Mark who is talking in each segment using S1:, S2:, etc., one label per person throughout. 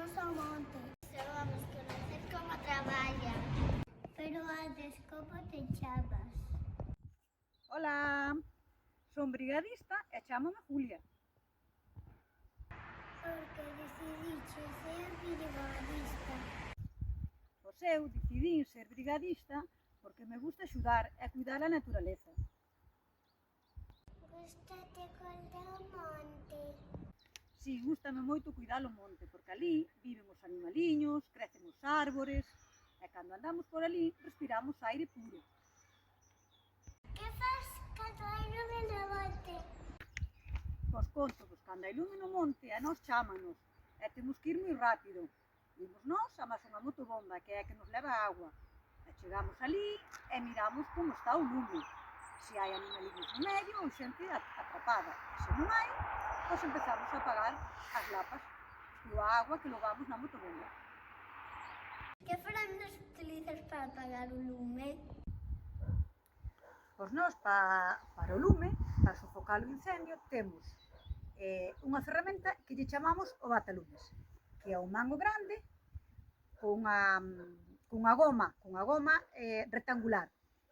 S1: vamos ao monte. Só vamos conocer como traballa. Pero antes, como te chamas?
S2: Ola, son brigadista e chámome Julia.
S1: Porque decidiche ser brigadista.
S2: Pois eu decidín ser brigadista porque me gusta axudar e cuidar a naturaleza.
S1: Gústate cuidar o monte.
S2: Si, gústame moito cuidar o monte, porque ali viven os animaliños, crecen os árbores, e cando andamos por ali respiramos aire puro.
S1: Que faz cando hai lume no monte?
S2: Pois conto, cando hai lume no monte a nós chámanos e temos que ir moi rápido. Vimos nós a máis unha motobomba que é a que nos leva a agua. E chegamos ali e miramos como está o lume. Se hai animaliños no medio ou xente atrapada. E se non hai, pois empezamos a apagar as lapas e a agua que levamos na motobomba.
S1: Que ferramentas utilizas para apagar o lume?
S2: Pois nós, para o lume, para sofocar o incendio, temos unha ferramenta que lle chamamos o batalumes, que é un mango grande cunha goma rectangular,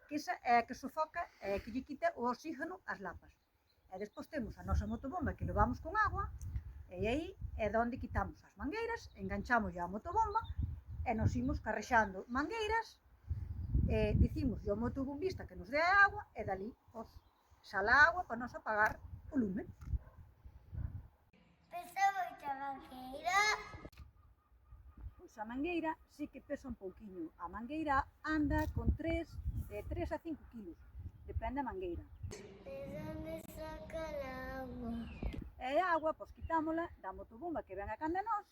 S2: que esa é a que sofoca e que lle quita o oxígeno ás lapas. E despois temos a nosa motobomba que levamos con agua, e aí é onde quitamos as mangueiras, enganchamos a motobomba e nos imos carrexando mangueiras, dicimos ao motobombista que nos dé a agua e dali sala a agua para nos apagar o lume.
S1: Pesa moita mangueira?
S2: Pois a mangueira sí que pesa un pouquiño. A mangueira anda con de 3 a 5 kilos, depende da mangueira.
S1: De onde saca a agua?
S2: E a agua, pois quitámola da motobomba que ven a canda nós,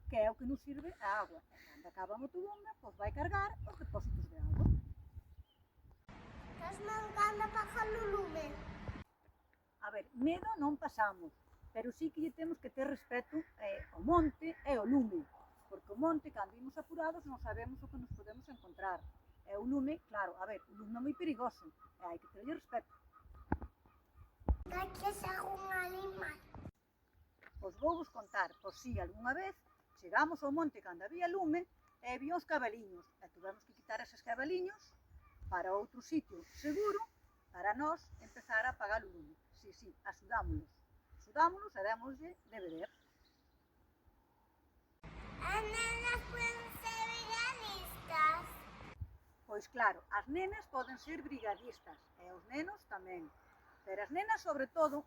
S2: que é o que nos sirve a agua. E cando acaba a motobomba, pois vai cargar os depósitos de agua.
S1: Estás mancando a apagar o lume?
S2: A ver, medo non pasamos, pero sí que lle temos que ter respeto ao monte e ao lume, porque o monte, cando imos apurados, non sabemos o que nos podemos encontrar. E o lume, claro, a ver, o lume é moi perigoso, e hai que terlle respeto.
S1: Caches algún animal?
S2: Pois vou vos contar, por si algunha vez chegamos ao monte cando había lume e había uns cabaliños, e tuvemos que quitar eses cabaliños para outro sitio seguro para nós empezar a apagar o lume. Si, axudámonos e démoslle de beber.
S1: As nenas poden ser brigadistas?
S2: Pois claro, as nenas poden ser brigadistas e os nenos tamén, pero as nenas sobre todo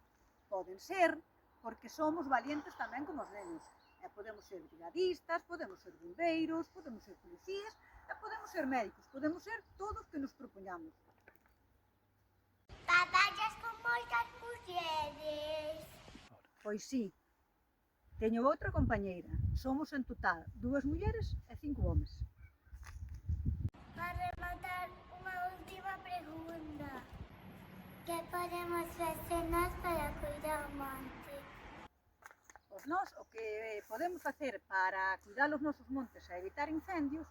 S2: poden ser porque somos valientes tamén como os nenos. E podemos ser brigadistas, podemos ser bombeiros, podemos ser policías, e podemos ser médicos, podemos ser todos que nos propoñamos.
S1: Traballas con moitas mulleres?
S2: Pois sí, teño outra compañeira, somos en total 2 mulleres e 5 homes.
S1: Para rematar, unha última pregunta. Que podemos facer nós para cuidar o monte?
S2: Pois nós o que podemos facer para cuidar os nosos montes e evitar incendios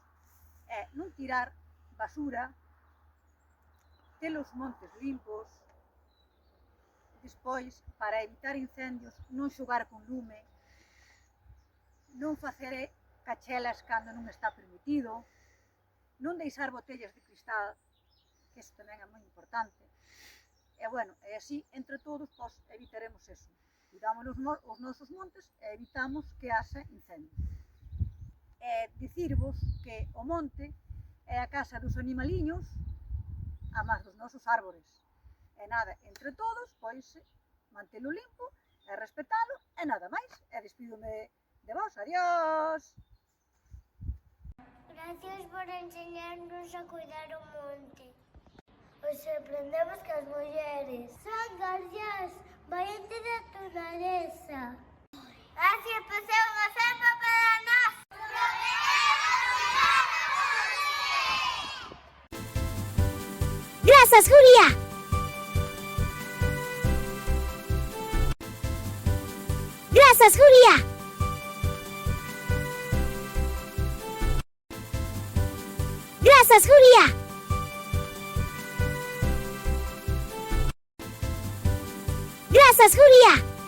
S2: é non tirar basura, ter os montes limpos, despois, para evitar incendios, non xogar con lume, non facer cachelas cando non está permitido, non deixar botellas de cristal, que iso tamén é moi importante. E bueno, e así, entre todos, pois, evitaremos eso. Cuidamos os nosos montes e evitamos que haxa incendios. E dicirvos que o monte é a casa dos animaliños, a máis dos nosos árbores. E nada, entre todos, pois, mantelo limpo e respetalo e nada máis. E despídome de vos. Adiós!
S1: Gracias por enseñarnos a cuidar o monte. Os aprendemos que as mulleres son guardias, valientes da natureza. Gracias por ser un exemplo para nós.
S3: Gracias, Julia. Gracias, Julia. Gracias, Julia. Gracias, Julia.